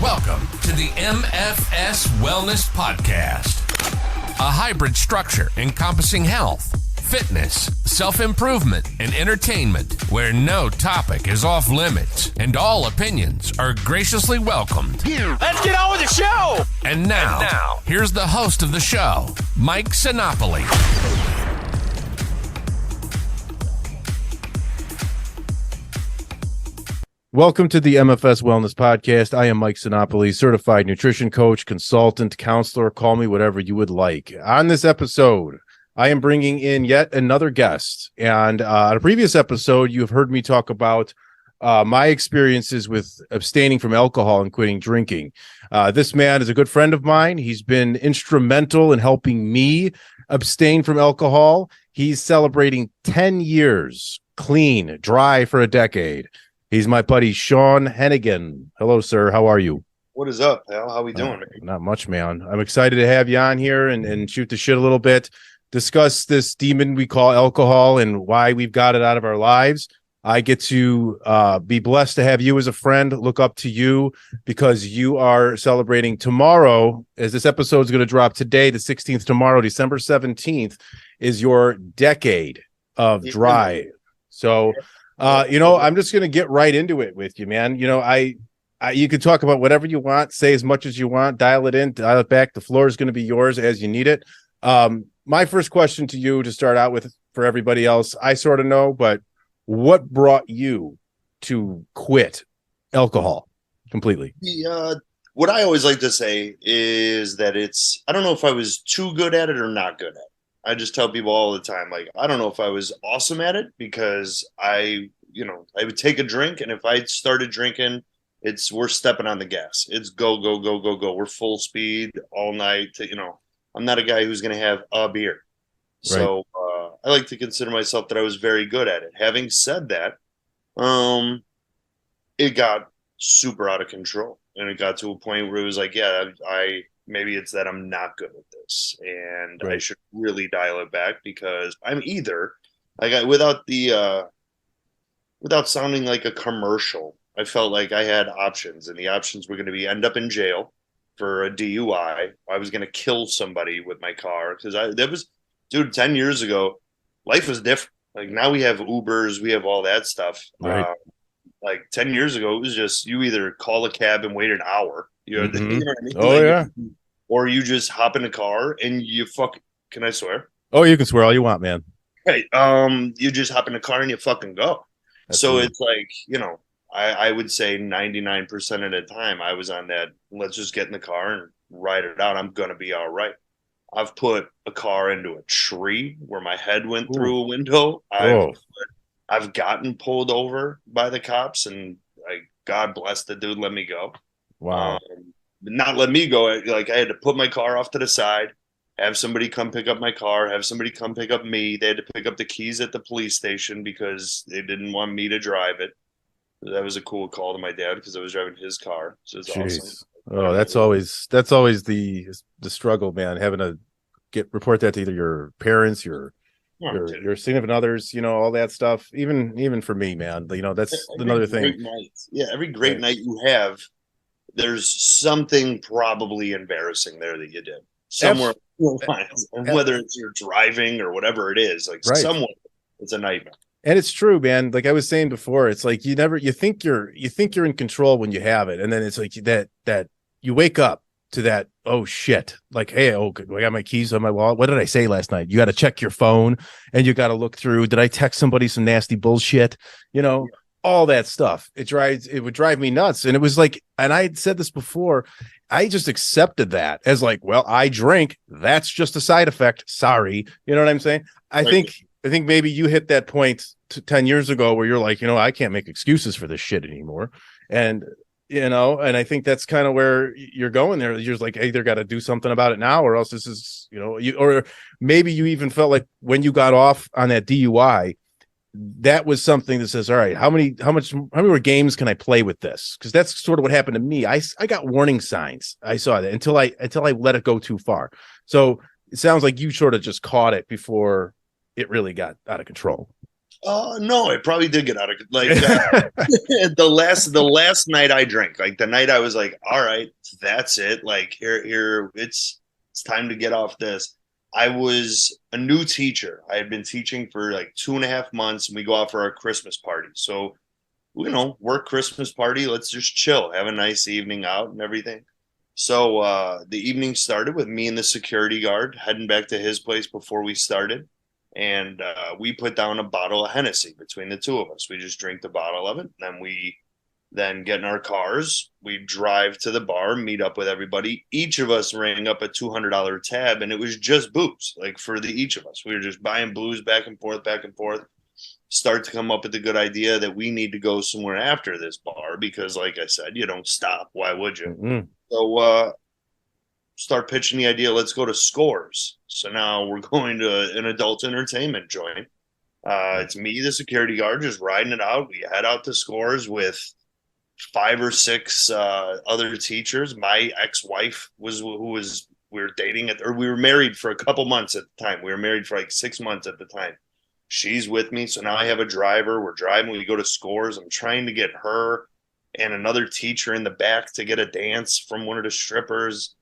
Welcome to the MFS Wellness Podcast, a hybrid structure encompassing health, fitness, self-improvement, and entertainment, where no topic is off limits and all opinions are graciously welcomed. Let's get on with the show! And now, here's the host of the show, Mike Sinopoli. Welcome to the MFS Wellness Podcast. I am Mike Sinopoli, certified nutrition coach, consultant, counselor, call me whatever you would like. On this episode, I am bringing in yet another guest. And on a previous episode, you have heard me talk about my experiences with abstaining from alcohol and quitting drinking. This man is a good friend of mine. He's been instrumental in helping me abstain from alcohol. He's celebrating 10 years clean, dry for a decade. He's my buddy, Sean Henaghan. Hello, sir. How are you? What is up, pal? How we doing? Not much, man. I'm excited to have you on here and shoot the shit a little bit, discuss this demon we call alcohol and why we've got it out of our lives. I get to be blessed to have you as a friend, look up to you because you are celebrating tomorrow, as this episode is going to drop today, the 16th, tomorrow, December 17th, is your decade of dry. So... I'm just going to get right into it with you, man. You can talk about whatever you want, say as much as you want, dial it in, dial it back. The floor is going to be yours as you need it. My first question to you to start out with, for everybody else, I sort of know, but what brought you to quit alcohol completely? What I always like to say is that I don't know if I was too good at it or not good at it. I just tell people all the time, like, I don't know if I was awesome at it because I would take a drink, and if I started drinking, we're stepping on the gas. It's go, go, go, go, go. We're full speed all night. I'm not a guy who's going to have a beer. Right. So I like to consider myself that I was very good at it. Having said that, it got super out of control, and it got to a point where it was like, maybe it's that I'm not good at this, and right. I should really dial it back because I'm either without sounding like a commercial, I felt like I had options, and the options were going to be end up in jail for a DUI. I was going to kill somebody with my car because 10 years ago, life was different. Like now we have Ubers, we have all that stuff. Right. Like 10 years ago, it was just you either call a cab and wait an hour. You know what I mean? Oh, yeah. Or you just hop in a car and can I swear? Oh, you can swear all you want, man. Right. You just hop in a car and you fucking go. So it's like, I would say 99% of the time I was on that, let's just get in the car and ride it out. I'm going to be all right. I've put a car into a tree where my head went through a window. I've gotten pulled over by the cops, and God bless the dude, let me go. Wow. Not let me go. Like I had to put my car off to the side, have somebody come pick up my car, have somebody come pick up me. They had to pick up the keys at the police station because they didn't want me to drive it. That was a cool call to my dad because I was driving his car. So it's awesome. Oh, that's always the struggle, man. Having to report that to either your parents, your significant others, all that stuff. Even for me, man, that's another thing. Every great night you have, there's something probably embarrassing there that you did somewhere. Whether it's you're driving or whatever it is, somewhere it's a nightmare. And it's true, man. Like I was saying before, it's like you think you're in control when you have it, and then it's like that you wake up to that, oh shit, like, hey, I got my keys on my wallet. What did I say last night? You got to check your phone and you got to look through. Did I text somebody some nasty bullshit? All that stuff. It would drive me nuts. And it was like, and I had said this before, I just accepted that as like, well, I drink. That's just a side effect. Sorry. You know what I'm saying? I think maybe you hit that point 10 years ago where you're like, I can't make excuses for this shit anymore. And and I think that's kind of where you're going there. You're just like, hey, either got to do something about it now, or else this is, or maybe you even felt like when you got off on that DUI, that was something that says, all right, how many more games can I play with this? Because that's sort of what happened to me. I got warning signs. I saw that until I let it go too far. So it sounds like you sort of just caught it before it really got out of control. No, I probably did get out of like the last night I drank, like the night I was like, all right, that's it. Like here, it's time to get off this. I was a new teacher. I had been teaching for like 2.5 months, and we go out for our Christmas party. So, work Christmas party. Let's just chill, have a nice evening out and everything. So the evening started with me and the security guard heading back to his place before we started. And we put down a bottle of Hennessy between the two of us. We just drink the bottle of it. Then we get in our cars. We drive to the bar, meet up with everybody. Each of us rang up a $200 tab, and it was just booze, like for each of us. We were just buying booze back and forth, back and forth. Start to come up with the good idea that we need to go somewhere after this bar because, like I said, you don't stop. Why would you? Mm-hmm. So start pitching the idea. Let's go to Scores. So now we're going to an adult entertainment joint. It's me, the security guard, just riding it out. We head out to Scores with 5 or 6 other teachers. My ex-wife we were dating or we were married for a couple months at the time. We were married for like 6 months at the time. She's with me. So now I have a driver. We're driving. We go to Scores. I'm trying to get her and another teacher in the back to get a dance from one of the strippers.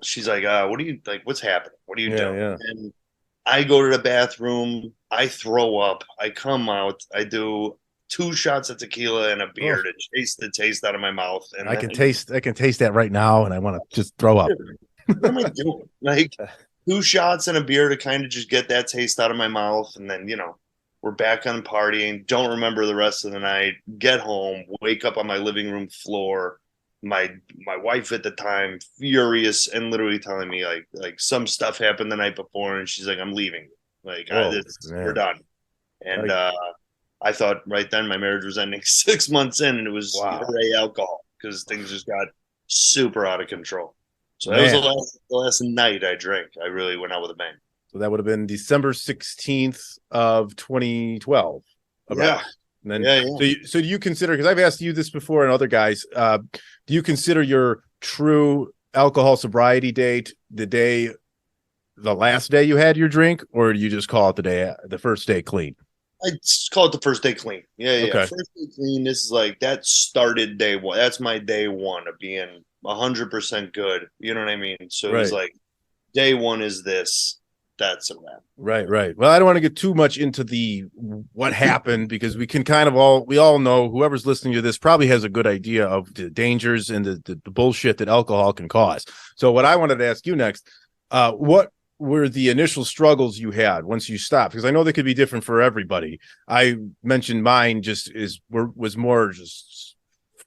She's like, what are you like? What's happening? What are you doing? Yeah. And I go to the bathroom. I throw up. I come out. I do 2 shots of tequila and a beer to chase the taste out of my mouth. And I can taste that right now, and I want to just throw up. What am I doing? Like 2 shots and a beer to kind of just get that taste out of my mouth, and then we're back on partying. Don't remember the rest of the night. Get home. Wake up on my living room floor. My wife at the time furious and literally telling me like some stuff happened the night before, and she's like, I'm leaving. Like we're done. And I thought right then my marriage was ending 6 months in, and it was hooray alcohol because things just got super out of control. So that was the last night I drank. I really went out with a bang. So that would have been December 16th of 2012. Yeah. And then, So do you consider, because I've asked you this before and other guys, do you consider your true alcohol sobriety date the last day you had your drink, or do you just call it the first day clean? I call it the first day clean. Yeah. Okay. First day clean. This is like that started day one. That's my day one of being 100% good. You know what I mean? So it was like day one is this. That's a wrap. Right. Well, I don't want to get too much into what happened because we can we all know, whoever's listening to this probably has a good idea of the dangers and the bullshit that alcohol can cause. So what I wanted to ask you next, what were the initial struggles you had once you stopped? Because I know they could be different for everybody. I mentioned mine was more just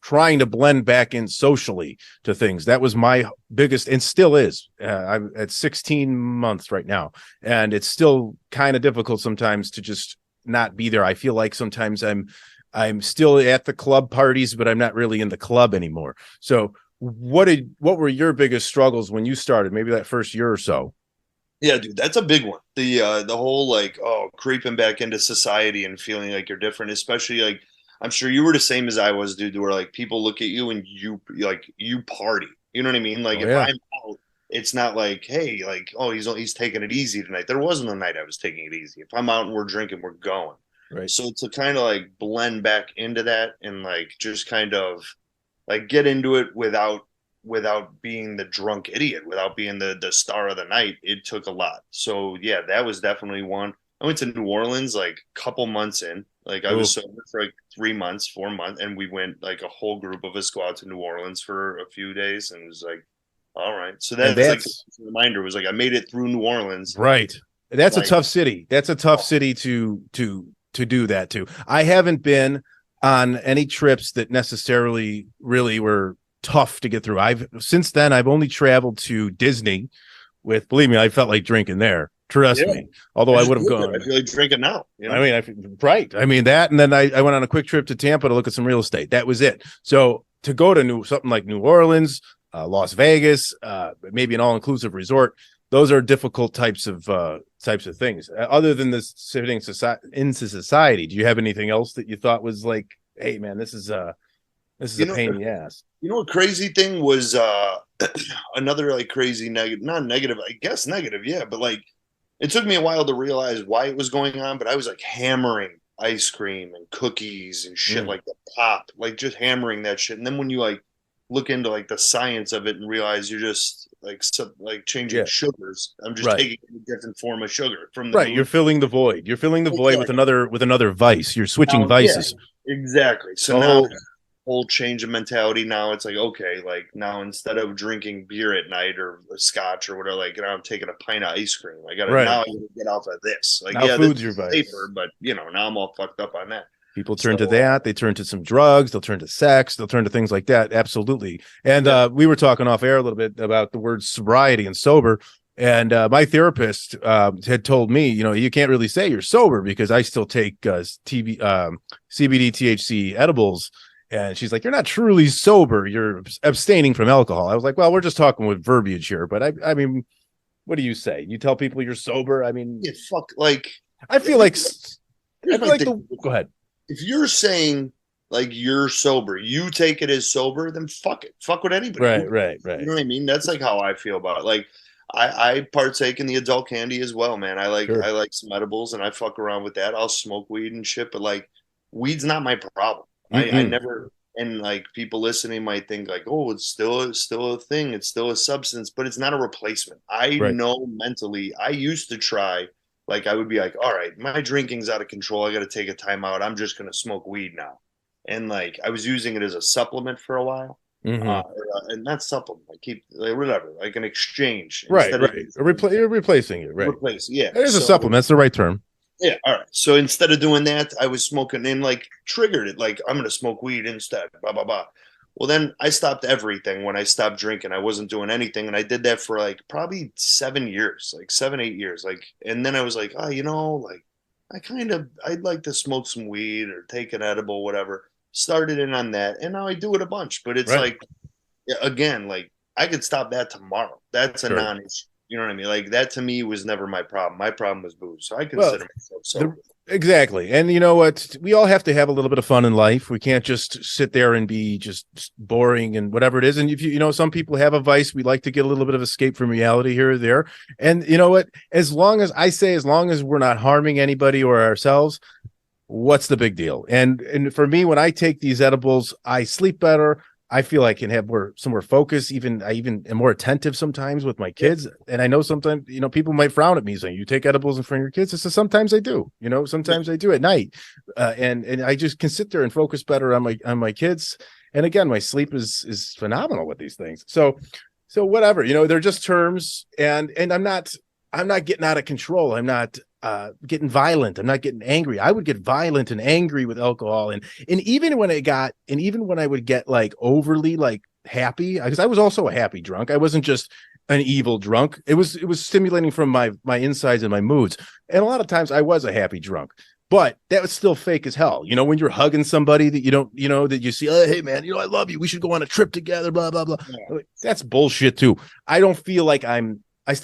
trying to blend back in socially to things. That was my biggest, and still is. I'm at 16 months right now, and it's still kind of difficult sometimes to just not be there. I feel like sometimes I'm still at the club parties, but I'm not really in the club anymore. So what were your biggest struggles when you started, maybe that first year or so? Yeah, dude, that's a big one. The whole creeping back into society and feeling like you're different, especially like I'm sure you were the same as I was, dude, where like people look at you and you party. You know what I mean? Like I'm out, it's not like, hey, like, oh, he's taking it easy tonight. There wasn't a night I was taking it easy. If I'm out and we're drinking, we're going. Right. So to kind of like blend back into that and like just kind of like get into it without being the drunk idiot, without being the star of the night, it took a lot. So yeah, that was definitely one. I went to New Orleans like a couple months in. Like I was sober for like 3 months, 4 months, and we went like a whole group of us go out to New Orleans for a few days, and it was like, all right. So that's like a reminder was like I made it through New Orleans. Right. That's a tough city. That's a tough city to do that to. I haven't been on any trips that necessarily really were tough to get through. Since then I've only traveled to Disney believe me, I felt like drinking there. Trust me. Although I would have gone. I feel like drinking now. You know? I mean, right. I mean that, and then I went on a quick trip to Tampa to look at some real estate. That was it. So to go to something like New Orleans, Las Vegas, maybe an all-inclusive resort, those are difficult types of things. Other than this sitting into society, do you have anything else that you thought was like, hey man, this is a pain in the ass? You know what crazy thing was another like crazy negative, not negative, I guess negative, yeah, but like it took me a while to realize why it was going on, but I was like hammering ice cream and cookies and shit like that, pop, like just hammering that shit. And then when you like look into like the science of it and realize you're just like changing sugars, I'm just taking a different form of sugar from the You're filling the void. You're filling the void with another vice. You're switching vices. Exactly. So now whole change of mentality. Now it's like, okay, like now instead of drinking beer at night or scotch or whatever, like now I'm taking a pint of ice cream. I gotta get off of this. Like, now food's your vice. Safer, but now I'm all fucked up on that. People turn to that. They turn to some drugs. They'll turn to sex. They'll turn to things like that. Absolutely. And we were talking off air a little bit about the word sobriety and sober. And my therapist had told me, you can't really say you're sober because I still take CBD, THC edibles. And she's like, you're not truly sober. You're abstaining from alcohol. I was like, well, we're just talking with verbiage here. But I mean, what do you say? You tell people you're sober? I mean, I feel like go ahead. If you're saying like you're sober, you take it as sober, then fuck it. Fuck what anybody. Right. You know what I mean? That's like how I feel about it. Like I partake in the adult candy as well, man. I like some edibles and I fuck around with that. I'll smoke weed and shit, but like weed's not my problem. I never, and like people listening might think like, oh, it's still a thing. It's still a substance, but it's not a replacement. I know mentally, I used to try, like I would be like, all right, my drinking's out of control. I got to take a time out. I'm just going to smoke weed now. And like, I was using it as a supplement for a while. And not supplement. I keep whatever, like an exchange. You're replacing it. Right. It is a supplement. That's the right term. Yeah, all right. So instead of doing that, I was smoking and like triggered it. Like, I'm going to smoke weed instead, blah, blah, blah. Well, then I stopped everything when I stopped drinking. I wasn't doing anything. And I did that for like probably 7 years, like 7-8 years. Like, and then I was like, oh, like I'd like to smoke some weed or take an edible, whatever. Started in on that. And now I do it a bunch. But it's like, again, like I could stop that tomorrow. That's a non-issue. You know what I mean? Like that to me was never my problem. My problem was booze. So I consider myself sober. Exactly. And you know what? We all have to have a little bit of fun in life. We can't just sit there and be just boring and whatever it is. And if some people have a vice, we like to get a little bit of escape from reality here or there. And you know what? As long as we're not harming anybody or ourselves, what's the big deal? And for me, when I take these edibles, I sleep better. I feel I can have some more focus. I even am more attentive sometimes with my kids. And I know sometimes, people might frown at me saying, you take edibles in front of your kids. I said, sometimes I do, sometimes I do at night. And I just can sit there and focus better on my kids. And again, my sleep is phenomenal with these things. So whatever, they're just terms and I'm not getting out of control. I'm not getting violent. I'm not getting angry. I would get violent and angry with alcohol. And even when I would get like overly like happy, because I was also a happy drunk. I wasn't just an evil drunk. It was stimulating from my insides and my moods. And a lot of times I was a happy drunk, but that was still fake as hell. When you're hugging somebody that you don't, that you see, oh, hey man, I love you. We should go on a trip together, blah, blah, blah. Yeah. That's bullshit too. I still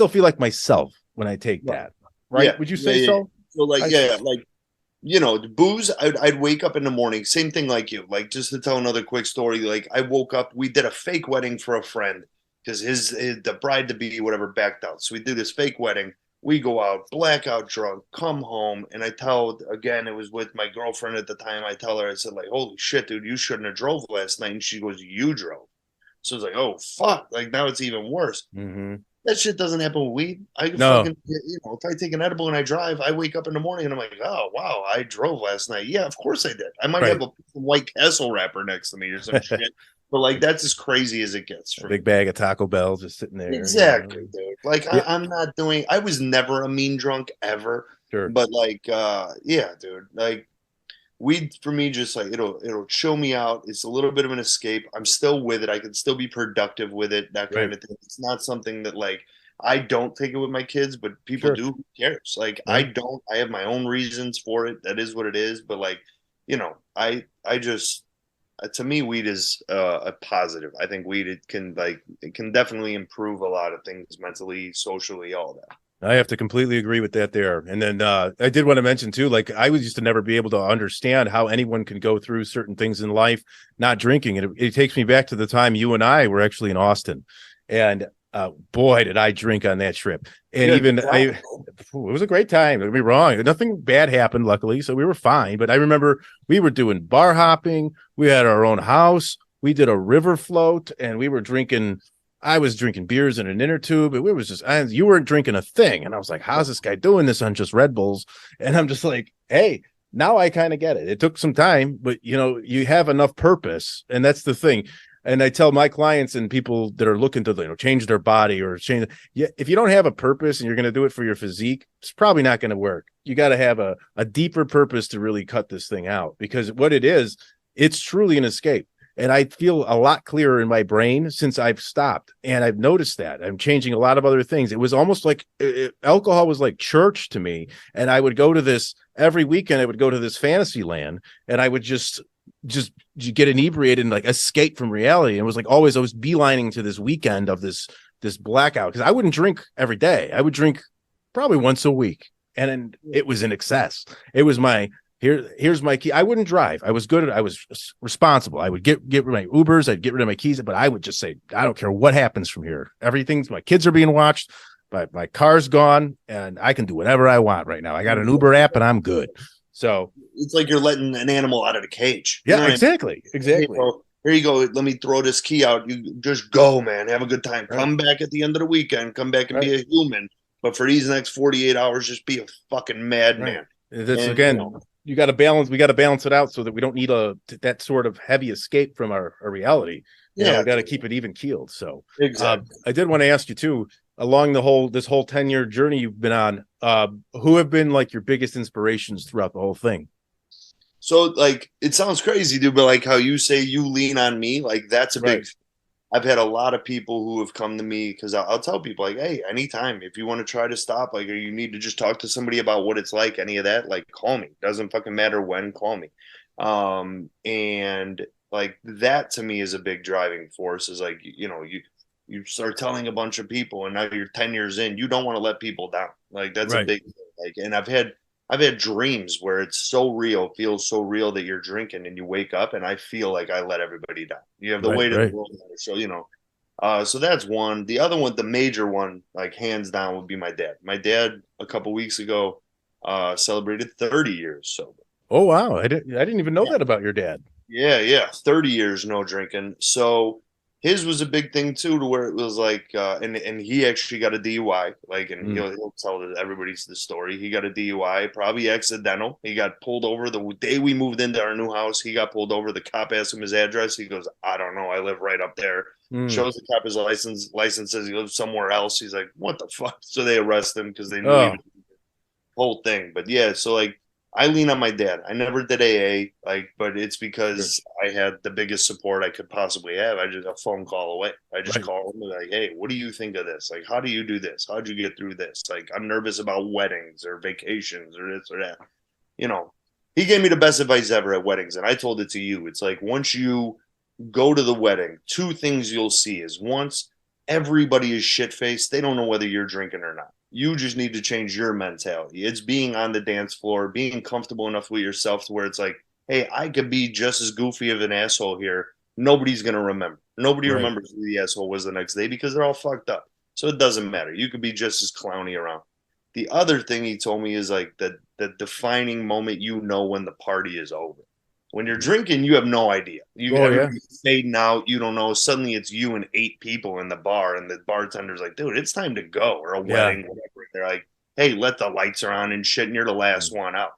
feel like myself when I take that. Right? Yeah, would you say so? So the booze, I'd wake up in the morning, same thing like you, like just to tell another quick story. Like I woke up, we did a fake wedding for a friend because the bride to be whatever backed out. So we do this fake wedding. We go out, blackout drunk, come home. And I it was with my girlfriend at the time. I tell her, I said like, holy shit, dude, you shouldn't have drove last night. And she goes, you drove. So I was like, oh fuck. Like now it's even worse. Mm-hmm. That shit doesn't happen with weed. I can fucking, if I take an edible and I drive, I wake up in the morning and I'm like, oh, wow, I drove last night. Yeah, of course I did. I might have a White Castle wrapper next to me or some shit. But like, that's as crazy as it gets. For big bag of Taco Bell just sitting there. Exactly, dude. Like, I was never a mean drunk ever. Sure. But like, dude, like, weed for me just like it'll chill me out. It's a little bit of an escape. I'm still with it. I can still be productive with it, that kind of thing. It's not something that like I don't take it with my kids, but people do. Who cares? Like I have my own reasons for it. That is what it is. But like, I just to me, weed is a positive. I think weed it can definitely improve a lot of things mentally, socially, all that. I have to completely agree with that there. And then I did want to mention too, like I used to never be able to understand how anyone can go through certain things in life not drinking. It takes me back to the time you and I were actually in Austin. And Boy, did I drink on that trip. And Yeah, even it was a great time. Don't get me wrong. Nothing bad happened, luckily. So we were fine. But I remember we were doing bar hopping. We had our own house. We did a river float and we were drinking. I was drinking beers in an inner tube. It was just, you weren't drinking a thing. And I was like, how's this guy doing this on just Red Bulls? And I'm just like, hey, now I kind of get it. It took some time, but you have enough purpose. And that's the thing. And I tell my clients and people that are looking to change their body or change, if you don't have a purpose and you're going to do it for your physique, it's probably not going to work. You got to have a deeper purpose to really cut this thing out, because what it is, it's truly an escape. And I feel a lot clearer in my brain since I've stopped. And I've noticed that I'm changing a lot of other things. It was almost like alcohol was like church to me. And I would go to this every weekend. I would go to this fantasy land and I would just get inebriated and like escape from reality. And it was like always I was beelining to this weekend of this blackout, because I wouldn't drink every day. I would drink probably once a week. And it was in excess. It was here's my key. I wouldn't drive. I was responsible. I would get rid of my Ubers. I'd get rid of my keys, but I would just say, I don't care what happens from here. My kids are being watched, but my car's gone and I can do whatever I want right now. I got an Uber app and I'm good. So it's like you're letting an animal out of the cage. Yeah, exactly. Exactly. Hey, here you go. Let me throw this key out. You just go, man. Have a good time. Right. Come back at the end of the weekend. Come back and be a human. But for these next 48 hours, just be a fucking madman. Right. That's again, you got to balance. We got to balance it out so that we don't need that sort of heavy escape from our reality. We got to keep it even keeled. So exactly. I did want to ask you too, along this whole 10-year journey you've been on, who have been like your biggest inspirations throughout the whole thing? So like, it sounds crazy, dude, but like how you say you lean on me, like that's a big, I've had a lot of people who have come to me because I'll tell people like, hey, anytime if you want to try to stop, like, or you need to just talk to somebody about what it's like, any of that, like, call me. Doesn't fucking matter when, call me. And like that to me is a big driving force. Is like, you start telling a bunch of people, and now you're 10 years in, you don't want to let people down. Like that's a big thing. Like, and I've had dreams where it's so real, feels so real that you're drinking and you wake up and I feel like I let everybody down. You have the weight of the world. So, so that's one. The other one, the major one, like hands down, would be my dad. My dad a couple weeks ago celebrated 30 years sober. Oh, wow. I didn't even know that about your dad. Yeah. 30 years, no drinking. So his was a big thing too, to where it was like, and he actually got a DUI, like, and he'll tell everybody the story. He got a DUI, probably accidental. He got pulled over the day we moved into our new house. He got pulled over. The cop asked him his address. He goes, I don't know. I live right up there. Shows the cop his license says he lives somewhere else. He's like, what the fuck? So they arrest him because they knew he was the whole thing. But yeah, so like, I lean on my dad. I never did AA, but it's because I had the biggest support I could possibly have. I just a phone call away. I just call him and like, hey, what do you think of this? Like, how do you do this? How'd you get through this? Like, I'm nervous about weddings or vacations or this or that. He gave me the best advice ever at weddings, and I told it to you. It's like, once you go to the wedding, two things you'll see is, once, everybody is shit-faced. They don't know whether you're drinking or not. You just need to change your mentality. It's being on the dance floor, being comfortable enough with yourself to where it's like, hey, I could be just as goofy of an asshole here. Nobody's going to remember. Nobody remembers who the asshole was the next day because they're all fucked up. So it doesn't matter. You could be just as clowny around. The other thing he told me is like the defining moment, when the party is over. When you're drinking, you have no idea. Everybody's fading out. You don't know. Suddenly it's you and 8 people in the bar, and the bartender's like, dude, it's time to go. Or a wedding, whatever. They're like, hey, let the lights are on and shit, and you're the last one out.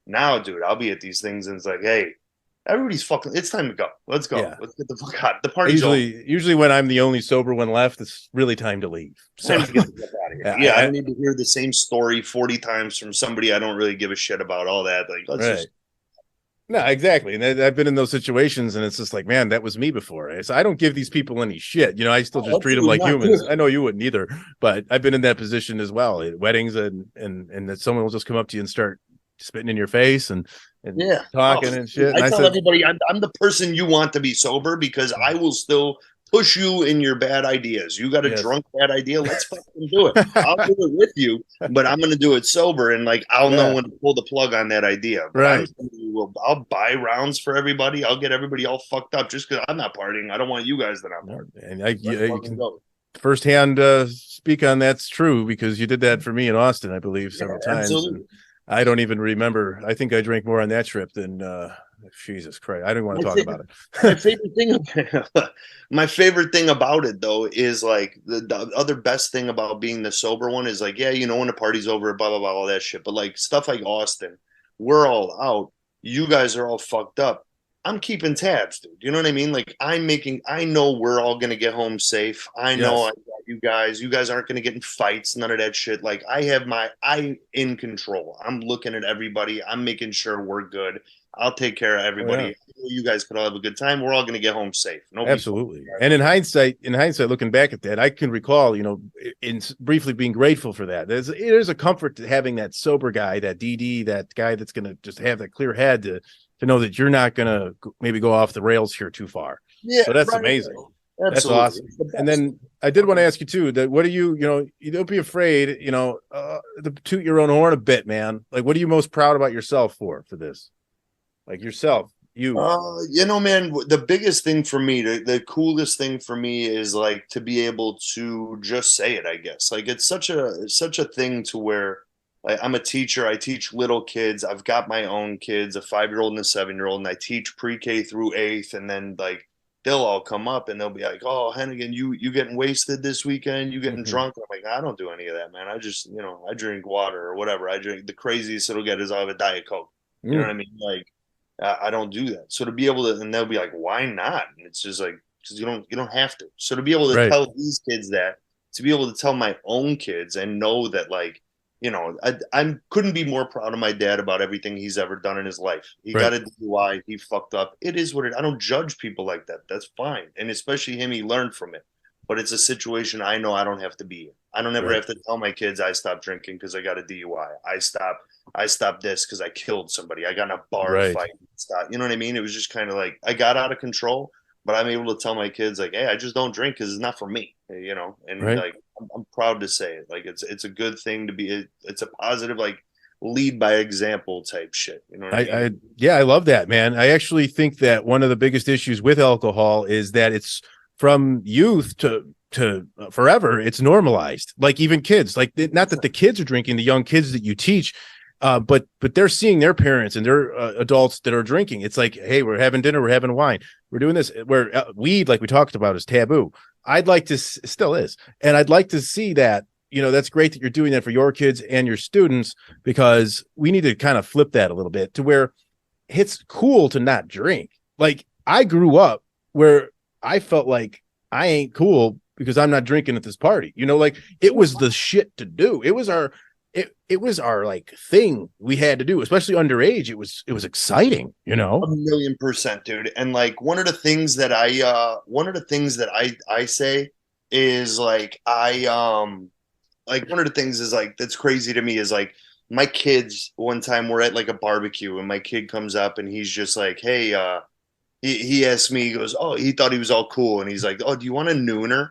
Now, dude, I'll be at these things, and it's like, hey, everybody's fucking, it's time to go. Let's go. Yeah. Let's get the fuck out. The party's usually when I'm the only sober one left, it's really time to leave. So time to get the fuck out of here. I don't need to hear the same story 40 times from somebody I don't really give a shit about, all that. Like, let's just. No, exactly. And I've been in those situations, and it's just like, man, that was me before. So I don't give these people any shit. I still just treat them like humans. I know you wouldn't either, but I've been in that position as well at weddings, and that someone will just come up to you and start spitting in your face and talking and shit. And I tell everybody, I'm the person you want to be sober, because I will still push you in your bad ideas. You got a drunk bad idea, let's fucking do it. I'll do it with you, but I'm going to do it sober, and like I'll know when to pull the plug on that idea. But I'll buy rounds for everybody. I'll get everybody all fucked up just because I'm not partying. I don't want you guys to not party. And firsthand speak on that's true, because you did that for me in Austin, I believe, several times. Absolutely. And I don't even remember. I think I drank more on that trip than Jesus Christ. I didn't want to talk about My it. favorite thing, my favorite thing about it though is like the other best thing about being the sober one is like, yeah, you know, when the party's over, blah blah blah, all that shit. But like stuff like Austin, we're all out. You guys are all fucked up. I'm keeping tabs, dude. You know what I mean? Like I know we're all gonna get home safe. I know Yes. I got you guys. You guys aren't gonna get in fights, none of that shit. Like I in control. I'm looking at everybody. I'm making sure we're good. I'll take care of everybody. Oh, yeah. You guys could all have a good time. We're all gonna get home safe. Absolutely. And in hindsight, looking back at that, I can recall, in briefly being grateful for that. There's a comfort to having that sober guy, that DD, that guy that's going to just have that clear head to know that you're not going to maybe go off the rails here too far. Yeah. So that's right. amazing. Absolutely. That's awesome. And then I did want to ask you too, that what do you don't be afraid, to toot your own horn a bit, man. Like, what are you most proud about yourself for this? Like yourself. Man, the biggest thing for me, the coolest thing for me is like to be able to just say it, I guess. Like it's such a thing to where like I'm a teacher. I teach little kids. I've got my own kids, a 5-year-old and a 7-year-old, and I teach pre-K through 8th. And then like they'll all come up and they'll be like, "Oh, Henaghan, you getting wasted this weekend? You getting drunk?" I'm like, "I don't do any of that, man. I just, I drink water or whatever. I drink the craziest it'll get is I'll have a Diet Coke." You know what I mean? Like I don't do that. So to be able to, and they'll be like, "Why not?" And it's just like, because you don't have to. So to be able to tell these kids that, to be able to tell my own kids and know that, like, I couldn't be more proud of my dad about everything he's ever done in his life. He got a DUI. He fucked up. It is what it. I don't judge people like that. That's fine. And especially him, he learned from it. But it's a situation I know I don't have to be in. I don't ever have to tell my kids I stopped drinking because I got a DUI. I stopped this because I killed somebody. I got in a bar fight. You know what I mean? It was just kind of like I got out of control, but I'm able to tell my kids like, "Hey, I just don't drink because it's not for me." And like I'm proud to say it. Like it's a good thing to be. It's a positive like lead by example type shit. You know what I mean? I love that, man. I actually think that one of the biggest issues with alcohol is that it's from youth to forever. It's normalized. Like even kids, like not that the kids are drinking, the young kids that you teach. But they're seeing their parents and their adults that are drinking. It's like, hey, we're having dinner, we're having wine, we're doing this. Where weed, like we talked about, is taboo. I'd like to still is, and I'd like to see that. That's great that you're doing that for your kids and your students, because we need to kind of flip that a little bit to where it's cool to not drink. Like I grew up where I felt like I ain't cool because I'm not drinking at this party. Like it was the shit to do. It was our like thing we had to do, especially underage. It was exciting, 1,000,000%, dude. And like one of the things that I say is like one of the things is like that's crazy to me is like my kids. One time we're at like a barbecue and my kid comes up and he's just like, "Hey," he asked me, he goes, "Oh," he thought he was all cool and he's like, "Oh, do you want a nooner?"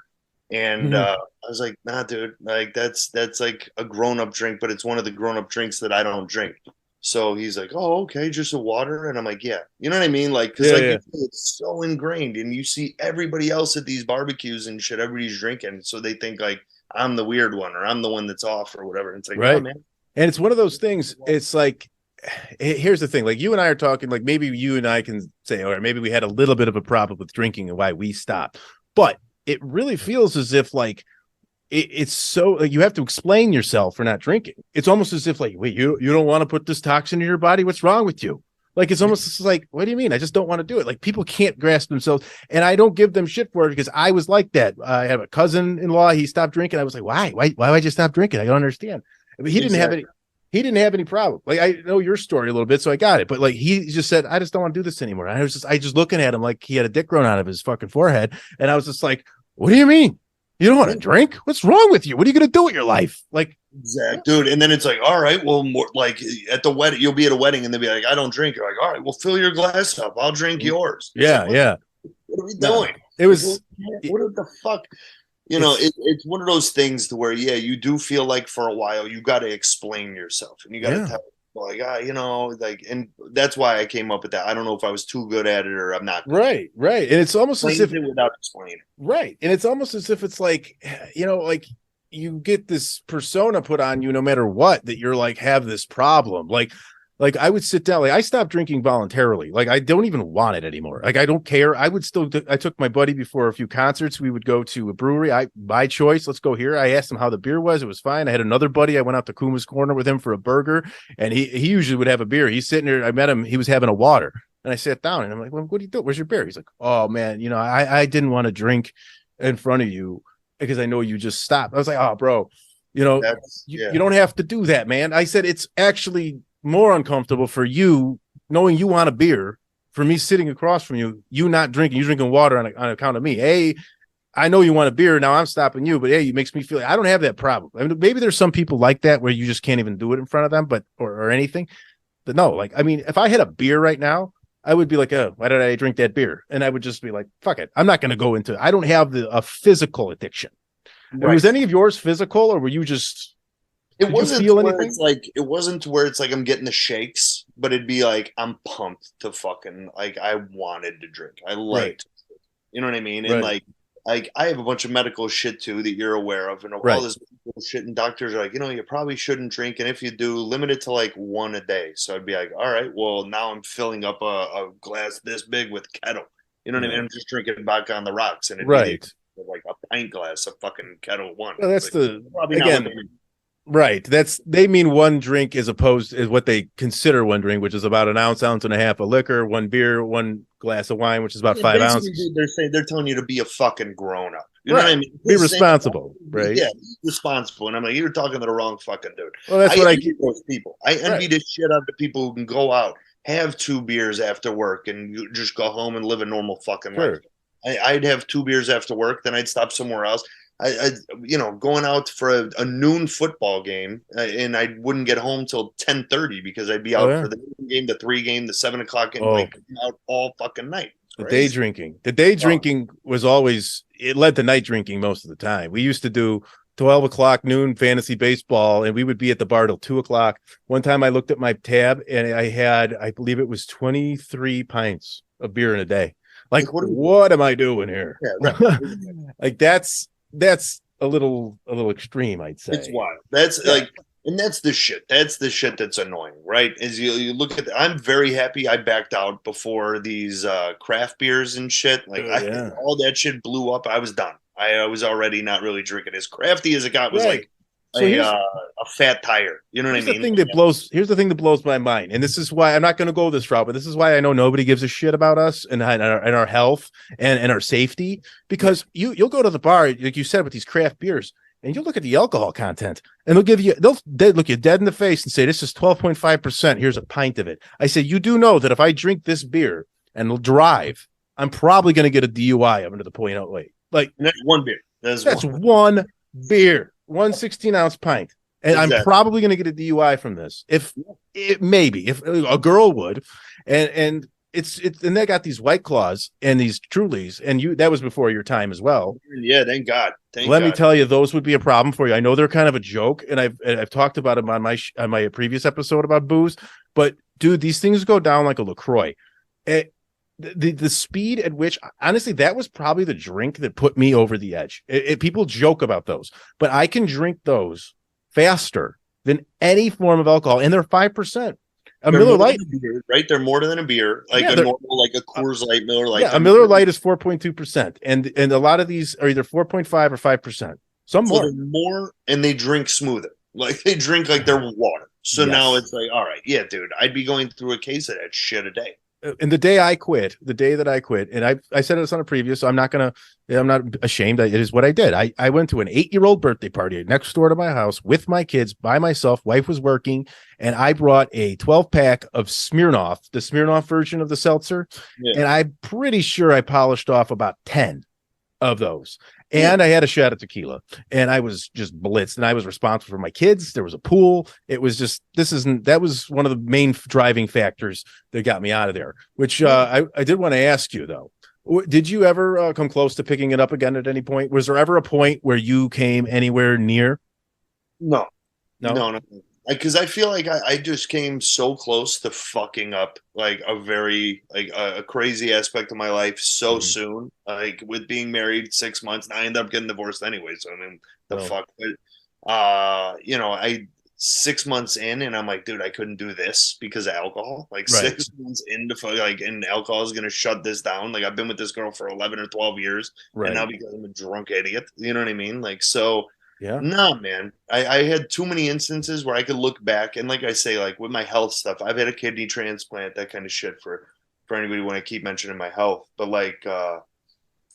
And I was like, "Nah, dude, like that's like a grown-up drink, but it's one of the grown-up drinks that I don't drink." So he's like, "Oh, okay, just a water." And I'm like, "Yeah." You know what I mean? Like, because it's so ingrained and you see everybody else at these barbecues and shit, everybody's drinking. So they think like I'm the weird one or I'm the one that's off or whatever. And it's like, "Oh, man." And it's one of those things. It's like, here's the thing. Like you and I are talking, like maybe you and I can say, or maybe we had a little bit of a problem with drinking and why we stopped. But it really feels as if like it's so like you have to explain yourself for not drinking. It's almost as if like, wait, you don't want to put this toxin in your body? What's wrong with you? Like it's almost like, what do you mean? I just don't want to do it. Like people can't grasp themselves, and I don't give them shit for it because I was like that. I have a cousin-in-law. He stopped drinking. I was like, why would I just stop drinking? I don't understand. I mean, he didn't have any problem. Like I know your story a little bit, so I got it. But like he just said, I just don't want to do this anymore. And I just looking at him like he had a dick grown out of his fucking forehead, and I was just like, what do you mean? You don't want to drink? What's wrong with you? What are you going to do with your life? Like, exactly, dude. And then it's like, all right, well, more like at the wedding, you'll be at a wedding and they'll be like, "I don't drink." You're like, "All right, well, fill your glass up. I'll drink yours." Yeah, like, yeah. What are we doing? It was what the fuck? It's one of those things to where, yeah, you do feel like for a while you got to explain yourself and you got to tell like, like, and that's why I came up with that. I don't know if I was too good at it or I'm not. Right. And it's almost as if it without explaining. Right. And it's almost as if it's like, like you get this persona put on you no matter what, that you're like, have this problem. Like I would sit down, like I stopped drinking voluntarily. Like I don't even want it anymore. Like I don't care. I would still, I took my buddy before a few concerts. We would go to a brewery. My choice, let's go here. I asked him how the beer was. It was fine. I had another buddy. I went out to Kuma's Corner with him for a burger, and he usually would have a beer. He's sitting there. I met him. He was having a water. And I sat down and I'm like, well, what do you do? Where's your beer? He's like, oh man, I didn't want to drink in front of you because I know you just stopped. I was like, oh bro, you don't have to do that, man. I said, it's actually more uncomfortable for you knowing you want a beer, for me sitting across from you, you not drinking, you drinking water on account of me. Hey, I know you want a beer. Now I'm stopping you, but hey, it makes me feel like I don't have that problem. I mean, maybe there's some people like that where you just can't even do it in front of them, but or anything. But no, like, I mean, if I had a beer right now, I would be like, oh, why did I drink that beer? And I would just be like, fuck it. I'm not going to go into, I don't have a physical addiction. Right. Was any of yours physical, or were you just, it wasn't to where it's like, it wasn't to where it's like I'm getting the shakes, but it'd be like, I'm pumped to fucking, like, I wanted to drink. I liked, you know what I mean? And like I have a bunch of medical shit too that you're aware of, and all this shit, and doctors are like, you probably shouldn't drink, and if you do, limit it to like one a day. So I'd be like, all right, well, now I'm filling up a glass this big with kettle, you know what I mean? I'm just drinking vodka on the rocks, and it'd be like a pint glass of fucking Kettle One. Well, that's right. They mean one drink as opposed is what they consider one drink, which is about an ounce and a half of liquor, one beer, one glass of wine, which is about 5 ounces. They're telling you to be a fucking grown up. You know what I mean? Be responsible, right? Yeah, responsible. And I'm like, you're talking to the wrong fucking dude. Well, that's what I get. Those people. I envy the shit out of the people who can go out, have 2 beers after work, and you just go home and live a normal fucking life. I'd have 2 beers after work, then I'd stop somewhere else. I going out for a noon football game, and I wouldn't get home till 10:30 because I'd be out for the game, the 3 game, the 7 o'clock game, like out all fucking night. The day drinking was always, it led to night drinking most of the time. We used to do 12 o'clock noon fantasy baseball, and we would be at the bar till 2 o'clock. One time I looked at my tab and I had, I believe it was 23 pints of beer in a day. Like, what am I doing here? Yeah, like that's a little extreme, I'd say. It's wild. That's like, and that's the shit. That's the shit that's annoying, right? Is you look at I'm very happy I backed out before these craft beers and shit. Like all that shit blew up. I was done. I was already not really drinking. As crafty as it got was like a fat tire. You know what I mean? Here's the thing that blows my mind, and this is why I'm not going to go this route, but this is why I know nobody gives a shit about us and our health and our safety, because you'll go to the bar, like you said, with these craft beers, and you'll look at the alcohol content, and they'll look you dead in the face and say, this is 12.5%. Here's a pint of it. I say, you do know that if I drink this beer and drive, I'm probably going to get a DUI under the .08. Like, and that's one beer. That's one beer. 1 16-ounce pint, and I'm probably going to get a DUI from this. If a girl would, and they got these White Claws and these Trulies, and that was before your time as well. Yeah, thank God. Let me tell you, those would be a problem for you. I know they're kind of a joke, and I've talked about them on my previous episode about booze, but dude, these things go down like a LaCroix. The speed at which, honestly, that was probably the drink that put me over the edge. People joke about those, but I can drink those faster than any form of alcohol, and they're 5%. Miller Lite, right? They're more than a beer, like a normal, like a Coors Light, Miller Lite. Yeah, a Miller Lite is 4.2%, and a lot of these are either 4.5 or 5%. Some more, and they drink smoother, like they drink like they're water. So now it's like, all right, yeah, dude, I'd be going through a case of that shit a day. And the day that I quit, and I said this on a previous, so I'm not ashamed. It is what I did. I went to an 8-year-old birthday party next door to my house with my kids by myself. Wife was working, and I brought a 12-pack of Smirnoff, the Smirnoff version of the seltzer. Yeah. And I'm pretty sure I polished off about 10 of those. And I had a shot of tequila, and I was just blitzed, and I was responsible for my kids. There was a pool. It was just, that was one of the main driving factors that got me out of there, which I did want to ask you though. Did you ever come close to picking it up again at any point? Was there ever a point where you came anywhere near? No. because I feel like I just came so close to fucking up like a very like a crazy aspect of my life so soon. Like with being married 6 months, and I ended up getting divorced anyway. So I mean, fuck. But I 6 months in, and I'm like, dude, I couldn't do this because of alcohol. Like Right. 6 months into like, and alcohol is gonna shut this down. Like I've been with this girl for 11 or 12 years, and now Right. because I'm a drunk idiot, you know what I mean? Like so. Yeah. Nah, man. I had too many instances where I could look back and like I say, like with my health stuff, I've had a kidney transplant, that kind of shit for anybody when I keep mentioning my health. But like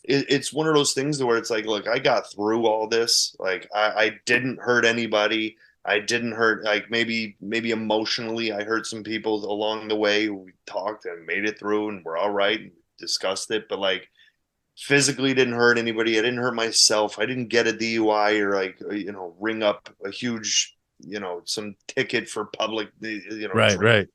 it's one of those things where it's like, look, I got through all this. Like I didn't hurt anybody. I didn't hurt like maybe emotionally I hurt some people along the way. We talked and made it through and we're all right and discussed it. But like physically didn't hurt anybody. I didn't hurt myself. I didn't get a DUI or like ring up a huge some ticket for public Right. Right.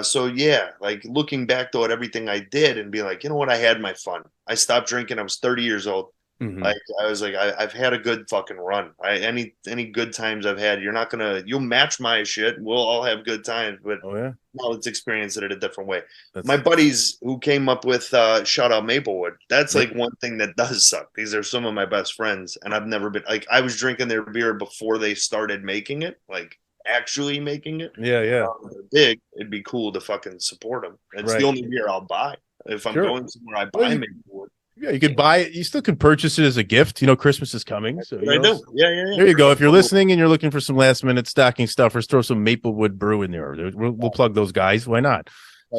so yeah, like looking back though at everything I did and being like, you know what, I had my fun. I stopped drinking. I was 30 years old. Like I was like, I've had a good fucking run. Any good times I've had, you'll match my shit. We'll all have good times, but Oh yeah. now let's experience it in a different way. That's My buddies who came up with shout out Maplewood. That's like one thing that does suck. These are some of my best friends, and I've never been like I was drinking their beer before they started making it, like actually making it. yeah. Yeah. Big, it'd be cool to fucking support them. It's Right. the only beer I'll buy if I'm Sure. going somewhere. I buy Well, Maplewood. Yeah, you could buy it. You still could purchase it as a gift. Christmas is coming. So I do. Yeah. there you go. If you're listening and you're looking for some last minute stocking stuffers, throw some Maplewood Brew in there. We'll plug those guys. Why not?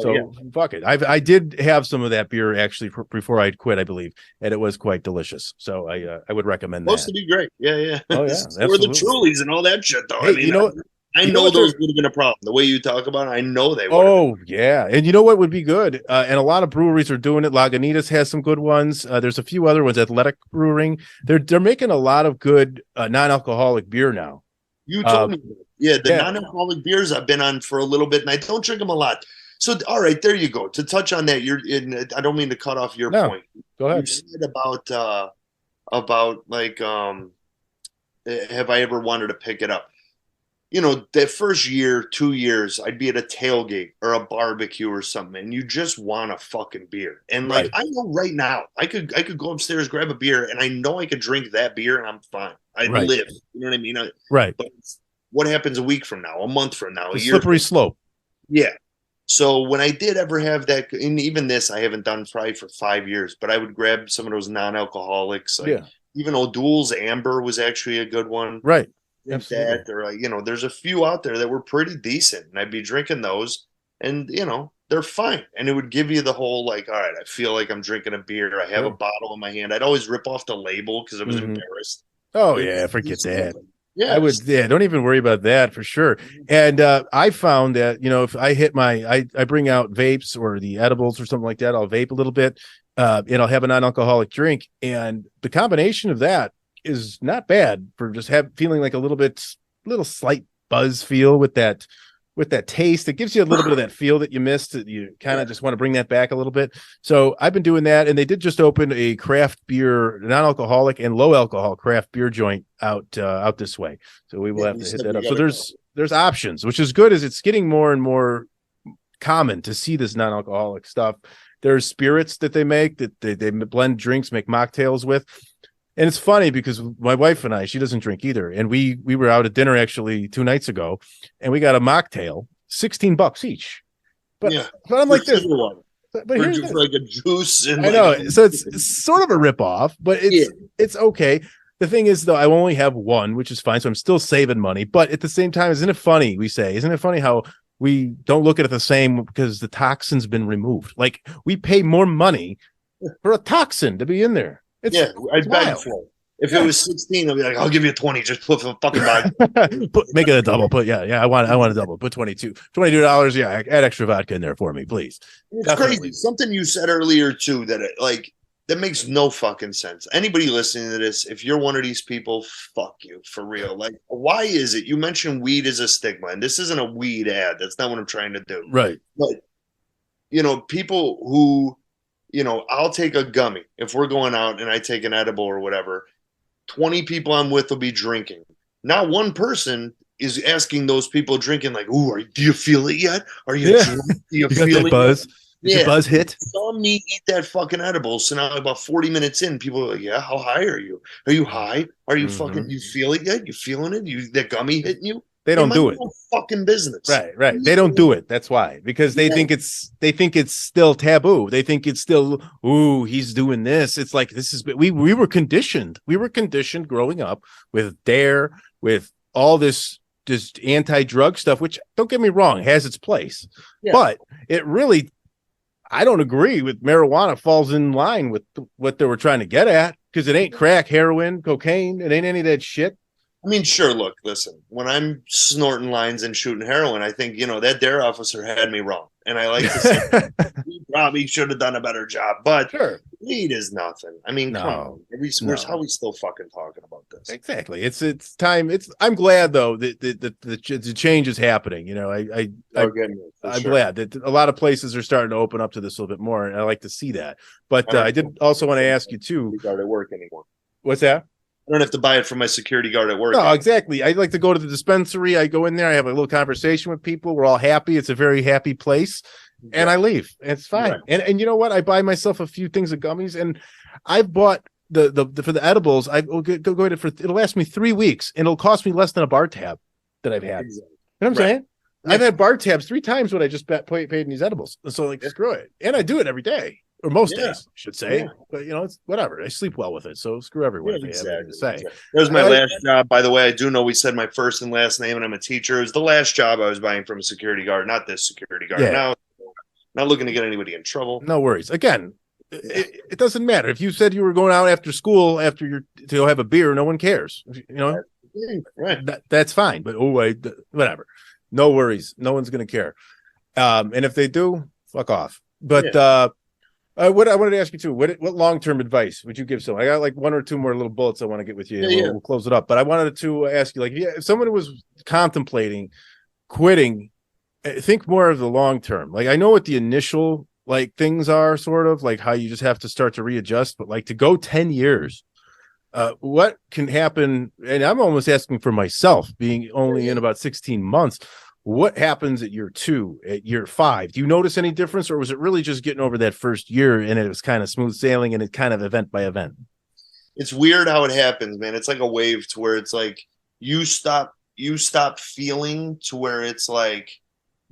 So fuck it. I did have some of that beer actually before I quit, I believe, and it was quite delicious. So I would recommend that. Supposed to be great. Yeah. Oh yeah, Or the Trulies and all that shit though. Hey, I mean, I know what those would have been a problem. The way you talk about it, I know they would. Oh yeah, and you know what would be good? And a lot of breweries are doing it. Lagunitas has some good ones. There's a few other ones. Athletic Brewing. They're making a lot of good non-alcoholic beer now. You told me that. Yeah, non-alcoholic beers I've been on for a little bit, and I don't drink them a lot. So, all right, there you go. To touch on that, I don't mean to cut off your point. Go ahead. You said about like, have I ever wanted to pick it up? That first year, 2 years, I'd be at a tailgate or a barbecue or something, and you just want a fucking beer. And like, I know right now, I could go upstairs, grab a beer, and I know I could drink that beer, and I'm fine. I live. You know what I mean? Right. But what happens a week from now, a month from now, a year? Slippery slope. Yeah. So when I did ever have that, and even this I haven't done probably for 5 years, but I would grab some of those non-alcoholics. Like even O'Doul's Amber was actually a good one. Right. That or like, there's a few out there that were pretty decent, and I'd be drinking those, and they're fine. And it would give you the whole like, all right, I feel like I'm drinking a beer. I have a bottle in my hand. I'd always rip off the label because I was embarrassed. Oh yeah, forget that. Yeah, I would. Yeah, don't even worry about that for sure. And I found that if I hit I bring out vapes or the edibles or something like that, I'll vape a little bit, and I'll have a non-alcoholic drink, and the combination of that is not bad for just feeling like a little slight buzz feel with that taste. It gives you a little bit of that feel that you missed. You kind of just want to bring that back a little bit. So I've been doing that, and they did just open a craft beer, non-alcoholic and low alcohol craft beer joint out this way. So we will have to hit that up. So there's options, which is good as it's getting more and more common to see this non-alcoholic stuff. There's spirits that they make that they blend drinks, make mocktails with. And it's funny because my wife and she doesn't drink either. And we were out at dinner actually 2 nights ago, and we got a mocktail, $16 each. But I'm like this. But here's just like a juice. And I know. So it's sort of a ripoff, but it's okay. The thing is, though, I only have one, which is fine. So I'm still saving money. But at the same time, isn't it funny how we don't look at it the same because the toxin's been removed? Like we pay more money for a toxin to be in there. I'd beg for it. If it was 16, I'd be like, I'll give you 20. Just put a fucking vodka. Make it a double. I want a double. Put $22. Yeah, add extra vodka in there for me, please. It's Definitely. Crazy. Something you said earlier too that makes no fucking sense. Anybody listening to this, if you're one of these people, fuck you for real. Like, why is it? You mentioned weed is a stigma, and this isn't a weed ad. That's not what I'm trying to do. Right. But people who. I'll take a gummy if we're going out and I take an edible or whatever. 20 people I'm with will be drinking. Not one person is asking those people drinking like, "Ooh, do you feel it yet? Are you Yeah. drunk? Do you You got feel that it buzz? yet?" Did your buzz hit? Saw me eat that fucking edible. So now about 40 minutes in, people are like, "Yeah, how high are you? Are you high? Are you fucking? You feel it yet? You feeling it? You that gummy hitting you?" They don't do it. Fucking business. Right. They don't do it. That's why, because they think it's still taboo. They think it's still, ooh, he's doing this. It's like, this is, we were conditioned. We were conditioned growing up with DARE, with all this just anti-drug stuff, which, don't get me wrong, has its place. Yeah. But it really, I don't agree with marijuana falls in line with what they were trying to get at, because it ain't crack, heroin, cocaine. It ain't any of that shit. I mean, sure, look, listen, when I'm snorting lines and shooting heroin, I think, that DARE officer had me wrong. And I like to say he probably should have done a better job, but sure. Weed is nothing. I mean, come on. How are we still fucking talking about this? Exactly. It's time. I'm glad though that the change is happening. I'm glad that a lot of places are starting to open up to this a little bit more, and I like to see that. But I did also want to ask you too. Guard at work anymore. What's that? I don't have to buy it from my security guard at work. No, exactly. I like to go to the dispensary. I go in there. I have a little conversation with people. We're all happy. It's a very happy place. And I leave. It's fine. Right. And you know what? I buy myself a few things of gummies, and I've bought the for the edibles. I will go ahead for it'll last me 3 weeks, and it'll cost me less than a bar tab that I've had. Exactly. You know what I'm saying? Yeah. I've had bar tabs 3 times what I just paid in these edibles. So like, screw it. And I do it every day. Or most days, I should say, but it's whatever. I sleep well with it, so screw everyone. Yeah, exactly. To say. Exactly. That was my last job, by the way. I do know we said my first and last name, and I'm a teacher. It was the last job I was buying from a security guard, not this security guard. Yeah. Now, not looking to get anybody in trouble. No worries. Again, it doesn't matter if you said you were going out after school to have a beer. No one cares. Right? That's fine. But whatever. No worries. No one's going to care. And if they do, fuck off. But what I wanted to ask you too, what long-term advice would you give someone? I got like 1 or 2 more little bullets I want to get with you. We'll close it up. But I wanted to ask you, like, if someone was contemplating quitting, think more of the long term. Like, I know what the initial like things are, sort of like how you just have to start to readjust, but like to go 10 years, what can happen? And I'm almost asking for myself, being only in about 16 months. What happens at year 2, at year 5? Do you notice any difference, or was it really just getting over that first year and it was kind of smooth sailing and it kind of event by event? It's weird how it happens, man. It's like a wave to where it's like you stop feeling to where it's like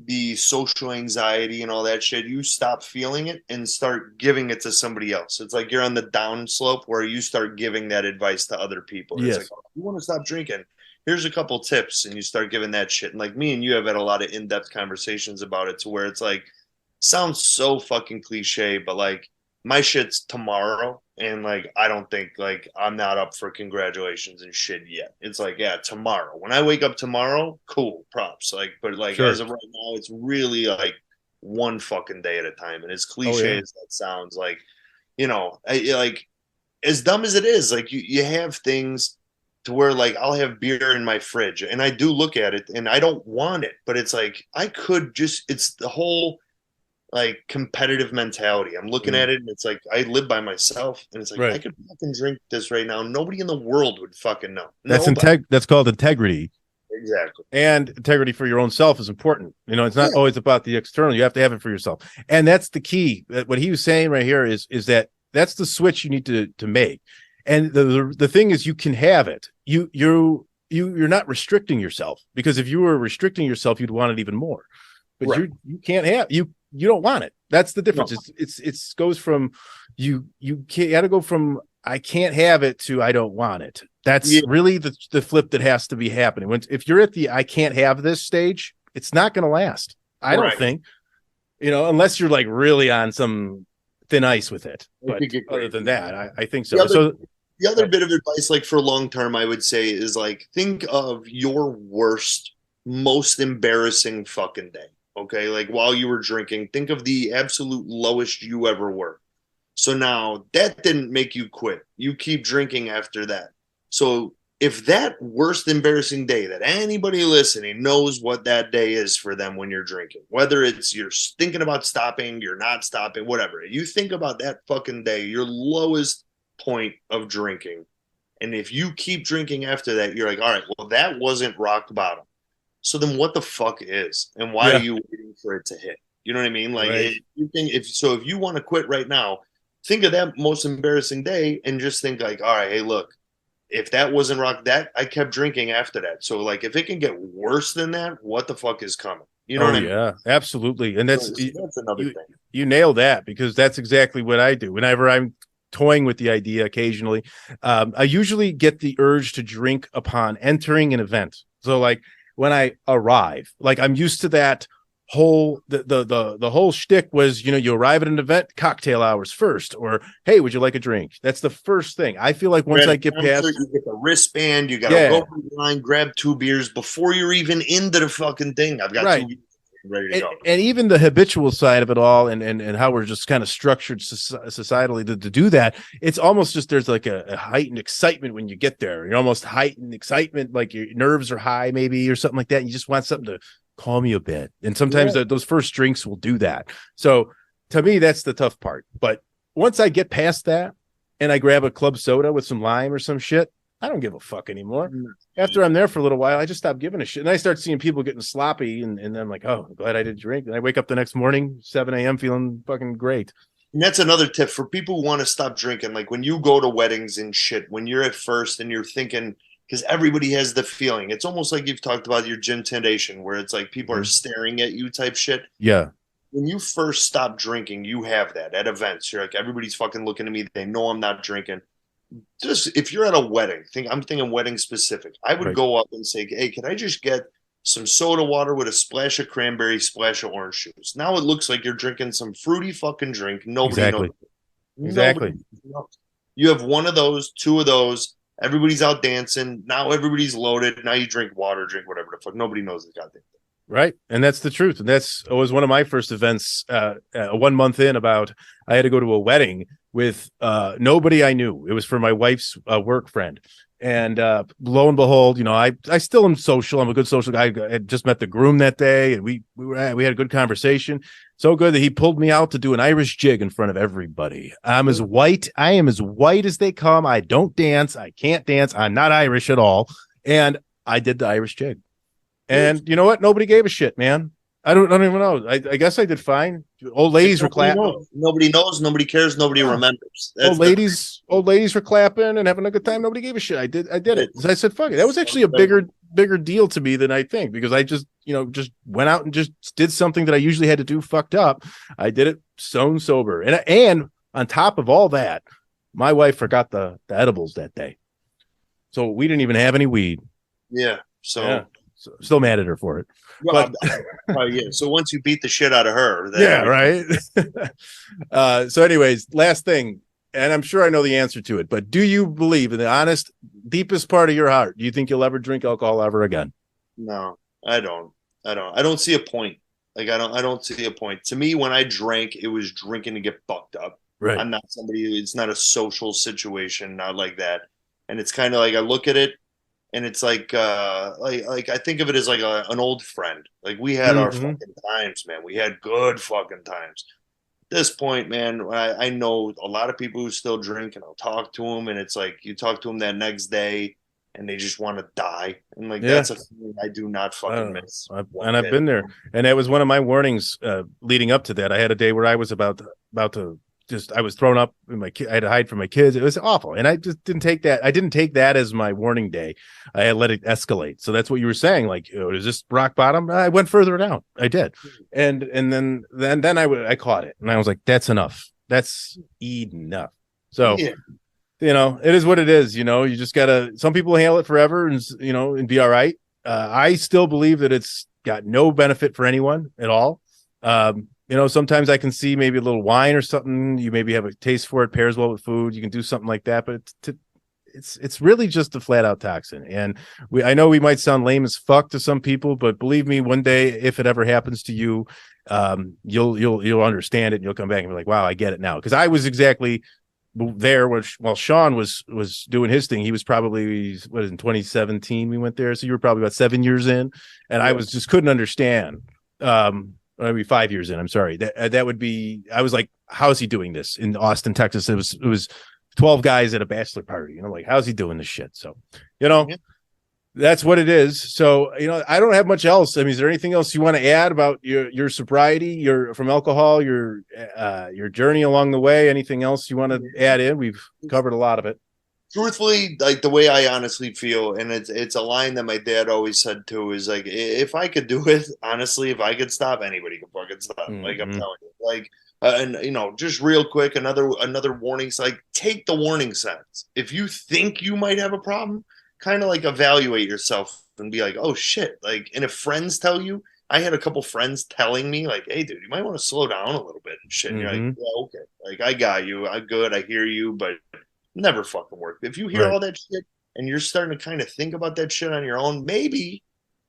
the social anxiety and all that shit. You stop feeling it and start giving it to somebody else. It's like you're on the down slope where you start giving that advice to other people. Yes. It's like, you want to stop drinking? Here's a couple tips, and you start giving that shit. And like me and you have had a lot of in-depth conversations about it, to where it's like, sounds so fucking cliche, but like my shit's tomorrow, and like I don't think, like, I'm not up for congratulations and shit yet. It's like, yeah, tomorrow. When I wake up tomorrow, cool, props. Like, but like as of right now, it's really like one fucking day at a time. And as cliche as that sounds, like, like as dumb as it is, like you have things to where like I'll have beer in my fridge and I do look at it and I don't want it, but it's like I could just, it's the whole like competitive mentality. I'm looking at it and it's like I live by myself, and it's like I could fucking drink this right now. Nobody in the world would fucking know. That's called integrity. Exactly. And integrity for your own self is important. It's not always about the external. You have to have it for yourself. And that's the key. What he was saying right here is that that's the switch you need to make. And the thing is, you can have it. You're not restricting yourself, because if you were restricting yourself, you'd want it even more. But you can't have you don't want it. That's the difference. No. It's goes from you got to go from I can't have it to I don't want it. That's really the flip that has to be happening. If you're at the I can't have this stage, it's not going to last. I don't think, unless you're like really on some thin ice with it. But other than that, I think so. The other bit of advice, like for long term, I would say is like, think of your worst, most embarrassing fucking day. Okay. Like while you were drinking, think of the absolute lowest you ever were. So now that didn't make you quit. You keep drinking after that. So if that worst embarrassing day that anybody listening knows what that day is for them when you're drinking, whether it's you're thinking about stopping, you're not stopping, whatever, you think about that fucking day, your lowest point of drinking. And if you keep drinking after that, you're like, all right, well, that wasn't rock bottom. So then what the fuck is, and why are you waiting for it to hit? You know what I mean? Like, Right. if you want to quit right now, think of that most embarrassing day and just think like, all right, hey, look, if that wasn't rock, that I kept drinking after that. So like, if it can get worse than that, what the fuck is coming? You know what I mean? Absolutely. And So that's another you, thing. you nail that, because that's exactly what I do. Whenever I'm toying with the idea occasionally, I usually get the urge to drink upon entering an event. So like when I arrive, like I'm used to that whole the whole shtick was, you arrive at an event, cocktail hours first, or hey, would you like a drink? That's the first thing. I feel like once I get past, you get the wristband, you gotta go to the line, grab 2 beers before you're even into the fucking thing. I've got 2 beers ready to go. And even the habitual side of it all, and how we're just kind of structured societally to do that, it's almost just there's like a heightened excitement when you get there. You're almost heightened excitement, like your nerves are high maybe or something like that. And you just want something to calm you a bit, and sometimes those first drinks will do that. So to me, that's the tough part. But once I get past that and I grab a club soda with some lime or some shit, I don't give a fuck anymore. After I'm there for a little while, I just stop giving a shit. And I start seeing people getting sloppy, and then I'm like, oh, I'm glad I didn't drink. And I wake up the next morning, 7 a.m., feeling fucking great. And that's another tip for people who want to stop drinking. Like when you go to weddings and shit, when you're at first and you're thinking, because everybody has the feeling, it's almost like you've talked about your gym temptation, where it's like people are staring at you type shit. Yeah. When you first stop drinking, you have that at events. You're like, everybody's fucking looking at me. They know I'm not drinking. Just if you're at a wedding, I'm thinking wedding specific, I would go up and say, hey, can I just get some soda water with a splash of cranberry, splash of orange juice? Now it looks like you're drinking some fruity fucking drink. Nobody knows. Exactly. Knows. You have 1 of those, 2 of those. Everybody's out dancing. Now everybody's loaded. Now you drink water, drink whatever the fuck. Nobody knows the goddamn thing. Right. And that's the truth. And that's was one of my first events 1 month in. I had to go to a wedding with nobody I knew. It was for my wife's work friend. And lo and behold, I still am social. I'm a good social guy. I had just met the groom that day, and we had a good conversation. So good that he pulled me out to do an Irish jig in front of everybody. I am as white as they come. I don't dance. I can't dance. I'm not Irish at all. And I did the Irish jig. And you know what? Nobody gave a shit, man. I don't even know. I guess I did fine. Old ladies were clapping. Nobody knows. Nobody cares. Nobody remembers. Old ladies were clapping and having a good time. Nobody gave a shit. I did it. I said, fuck it. That was actually a bigger deal to me than I think, because I just went out and just did something that I usually had to do fucked up. I did it stone sober. And on top of all that, my wife forgot the edibles that day. So we didn't even have any weed. Yeah. So still mad at her for it. Well, so once you beat the shit out of her, right. So anyways, last thing, and I'm sure I know the answer to it, but do you believe in the honest, deepest part of your heart, do you think you'll ever drink alcohol ever again? No, I don't. I don't see a point. Like I don't see a point. To me, when I drank, it was drinking to get fucked up. Right. I'm not somebody. It's not a social situation, not like that. And it's kind of like I look at it, and it's like I think of it as like an old friend. Like we had our fucking times, man. We had good fucking times. At this point, man, I know a lot of people who still drink, and I'll talk to them, and it's like you talk to them that next day, and they just want to die. And like that's a feeling I do not fucking miss. I've been there, and that was one of my warnings leading up to that. I had a day where I was about to. I was thrown up in I had to hide from my kids. It was awful. And I just didn't take that. I didn't take that as my warning day. I had let it escalate. So that's what you were saying. Like, is this rock bottom? I went further down. I did. And then I caught it, and I was like, that's enough. That's enough. So, it is what it is. You just gotta, some people inhale it forever and be all right. I still believe that it's got no benefit for anyone at all. Sometimes I can see maybe a little wine or something. You maybe have a taste for it, pairs well with food. You can do something like that, but it's really just a flat out toxin. And I know we might sound lame as fuck to some people, but believe me, one day, if it ever happens to you, you'll understand it, and you'll come back and be like, wow, I get it now. Because I was exactly there while Sean was doing his thing. He was probably in 2017 we went there, so you were probably about 7 years in, and I was just couldn't understand. Maybe 5 years in. I'm sorry. That would be. I was like, how is he doing this in Austin, Texas? It was 12 guys at a bachelor party. Like, how's he doing this shit? So, That's what it is. So, I don't have much else. I mean, is there anything else you want to add about your sobriety, from alcohol, your journey along the way? Anything else you want to add in? We've covered a lot of it. Truthfully, like the way I honestly feel, and it's a line that my dad always said too, is like, if I could do it, honestly, if I could stop, anybody can fucking stop. Like I'm telling you, like, and just real quick, another warning. Like, take the warning signs. If you think you might have a problem, kind of like evaluate yourself and be like, oh shit. Like, and if friends tell you, I had a couple friends telling me like, hey dude, you might want to slow down a little bit and shit. And you're like, yeah, okay. Like, I got you. I'm good. I hear you, but never fucking work. If you hear all that shit and you're starting to kind of think about that shit on your own, maybe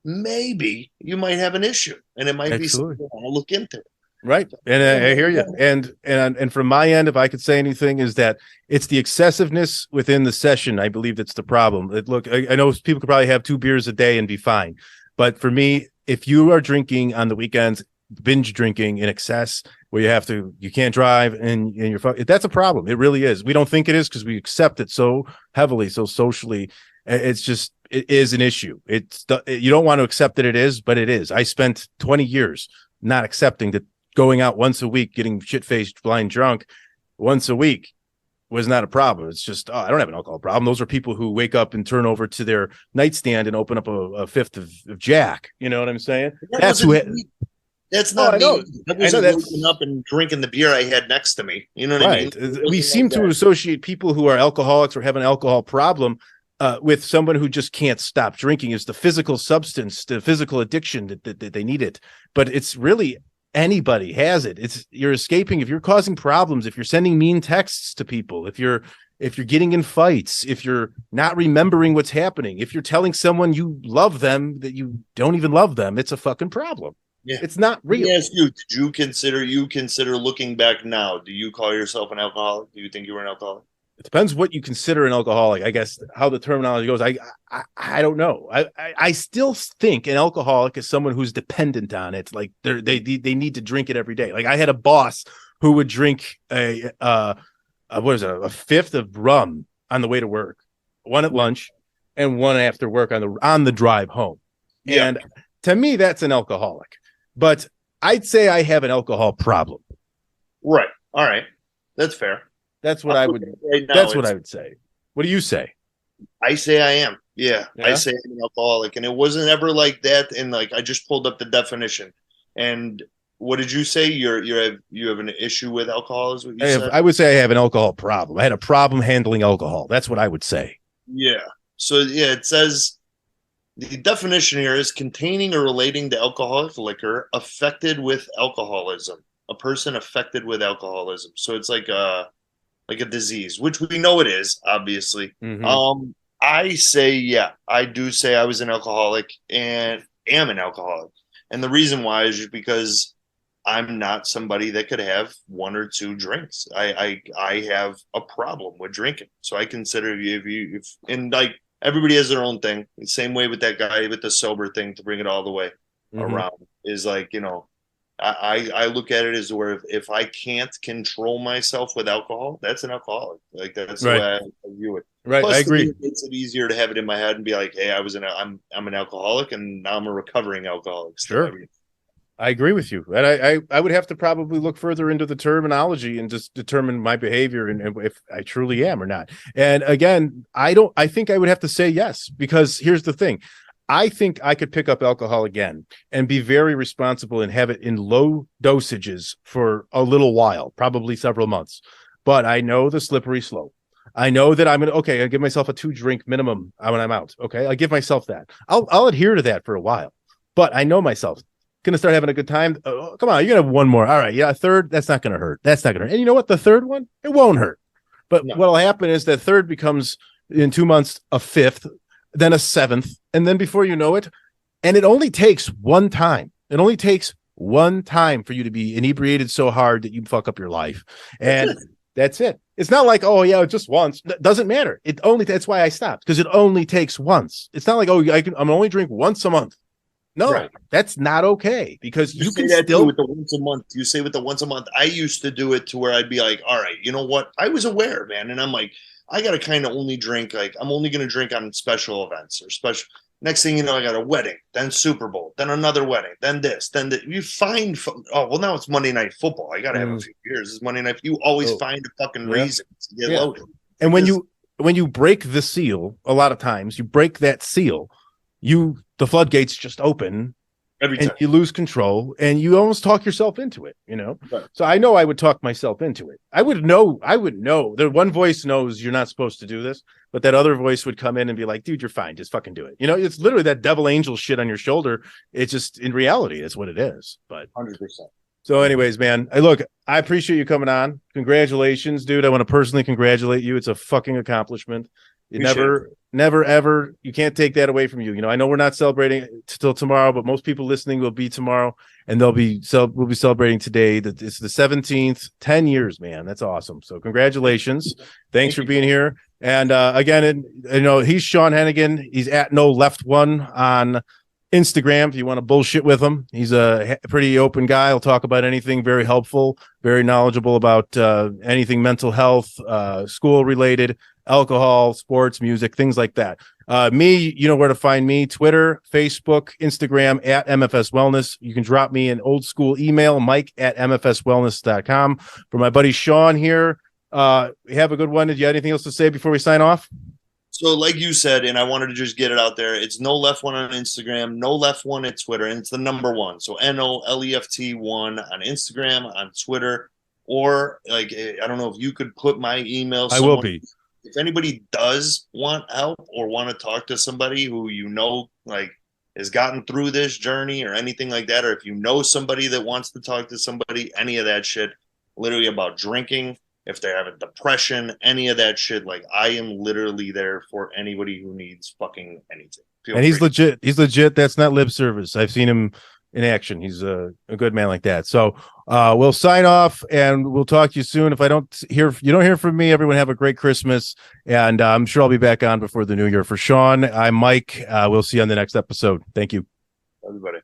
you might have an issue, and it might be something you want to look into. Right. And I hear you. And from my end, if I could say anything, is that it's the excessiveness within the session. I believe that's the problem. Look, I know people could probably have 2 beers a day and be fine. But for me, if you are drinking on the weekends, binge drinking in excess, where you can't drive and that's a problem. It really is. We don't think it is because we accept it so heavily, so socially. It is an issue. You don't want to accept that it is, but it is. I spent 20 years not accepting that going out once a week, getting shit-faced, blind drunk once a week was not a problem. It's just, I don't have an alcohol problem. Those are people who wake up and turn over to their nightstand and open up a fifth of Jack. You know what I'm saying? That's not me. I wasn't waking up and drinking the beer I had next to me. You know what I mean? We seem to associate people who are alcoholics or have an alcohol problem with someone who just can't stop drinking. Is the physical substance, the physical addiction that they need it. But it's really anybody has it. You're escaping. If you're causing problems, if you're sending mean texts to people, if you're getting in fights, if you're not remembering what's happening, if you're telling someone you love them that you don't even love them, it's a fucking problem. Yeah. It's not real. Let me ask you, did you consider looking back now? Do you call yourself an alcoholic? Do you think you were an alcoholic? It depends what you consider an alcoholic. I guess how the terminology goes. I don't know. I still think an alcoholic is someone who's dependent on it. Like they need to drink it every day. Like I had a boss who would drink a fifth of rum on the way to work, one at lunch, and one after work on the drive home. Yeah. And to me, that's an alcoholic. But I'd say I have an alcohol problem. Right. All right. That's fair. That's what I would. That's what I would say. What do you say? I say I am. Yeah, I say I'm an alcoholic, and it wasn't ever like that. And like I just pulled up the definition. And what did you say? You have an issue with alcohol? Is what you said? I would say I have an alcohol problem. I had a problem handling alcohol. That's what I would say. Yeah. So yeah, it says the definition here is containing or relating to alcoholic liquor affected with alcoholism. A person affected with alcoholism. So it's like a disease, which we know it is, obviously. Mm-hmm. I say, yeah, I do say I was an alcoholic and am an alcoholic. And the reason why is just because I'm not somebody that could have 1 or 2 drinks. I have a problem with drinking. So I consider if and like everybody has their own thing. The same way with that guy with the sober thing, to bring it all the way around, is like, I look at it as where if I can't control myself with alcohol, that's an alcoholic. Like that's the way I view it. Right, Plus, I agree. It makes it easier to have it in my head and be like, hey, I'm an alcoholic, and now I'm a recovering alcoholic. Sure, I agree with you, and I would have to probably look further into the terminology and just determine my behavior and if I truly am or not. And again, I think I would have to say yes, because here's the thing. I think I could pick up alcohol again and be very responsible and have it in low dosages for a little while, probably several months. But I know the slippery slope. I know that I give myself a 2 drink minimum when I'm out. Okay. I give myself that. I'll adhere to that for a while, but I know myself. Going to start having a good time. Come on. You're going to have 1 more. All right. Yeah. A third. That's not going to hurt. That's not going to hurt. And you know what? The third one, it won't hurt. But what'll happen is that third becomes in 2 months, a 5th, then a 7th. And then before you know it, and it only takes 1 time. It only takes 1 time for you to be inebriated so hard that you fuck up your life. And that's it. It's not like, oh yeah, just once. That doesn't matter. That's why I stopped, because it only takes once. It's not like, oh, I'm only drink once a month. No, that's not okay, because you can still with the once a month. You say with the once a month. I used to do it to where I'd be like, all right, you know what? I was aware, man. And I'm like, I got to kind of only drink, like I'm only going to drink on special events or special. Next thing you know, I got a wedding, then Super Bowl, then another wedding, then this, then that. You find, now it's Monday Night Football. I got to have a few years. It's Monday night. You always find a fucking reason to get loaded. And when you break the seal, a lot of times you break that seal, the floodgates just open. Every time. And you lose control and you almost talk yourself into it, Right. So I know I would talk myself into it. I would know. The one voice knows you're not supposed to do this, but that other voice would come in and be like, dude, you're fine. Just fucking do it. It's literally that devil angel shit on your shoulder. It's just, in reality, it's what it is. But 100%. So anyways, man, I appreciate you coming on. Congratulations, dude. I want to personally congratulate you. It's a fucking accomplishment. Never, ever. You can't take that away from you. I know we're not celebrating till tomorrow, but most people listening will be tomorrow, and we'll be celebrating today. It's the 17th. 10 years, man. That's awesome. So congratulations. Thanks for being here. And again, he's Sean Henaghan. He's at No Left One on Instagram if you want to bullshit with him. He's a pretty open guy. He'll talk about anything, very helpful, very knowledgeable about anything mental health, school related, alcohol, sports, music, things like that. Me, you know where to find me: Twitter, Facebook, Instagram at MFS Wellness. You can drop me an old school email, mike@mfswellness.com. For my buddy Sean here, have a good one. Did you have anything else to say before we sign off? So like you said, and I wanted to just get it out there, it's No Left One on Instagram, No Left One at Twitter, and it's the number one. So NOLEFT1 on Instagram, on Twitter, or I don't know if you could put my email. I will be. If anybody does want help or want to talk to somebody who has gotten through this journey or anything like that, or if you know somebody that wants to talk to somebody, any of that shit, literally about drinking, if they're having depression, any of that shit, I am literally there for anybody who needs fucking anything. And he's legit. He's legit. That's not lip service. I've seen him in action. He's a good man like that. So we'll sign off and we'll talk to you soon. If you don't hear from me, everyone have a great Christmas. And I'm sure I'll be back on before the new year. For Sean, I'm Mike. We'll see you on the next episode. Thank you. Everybody.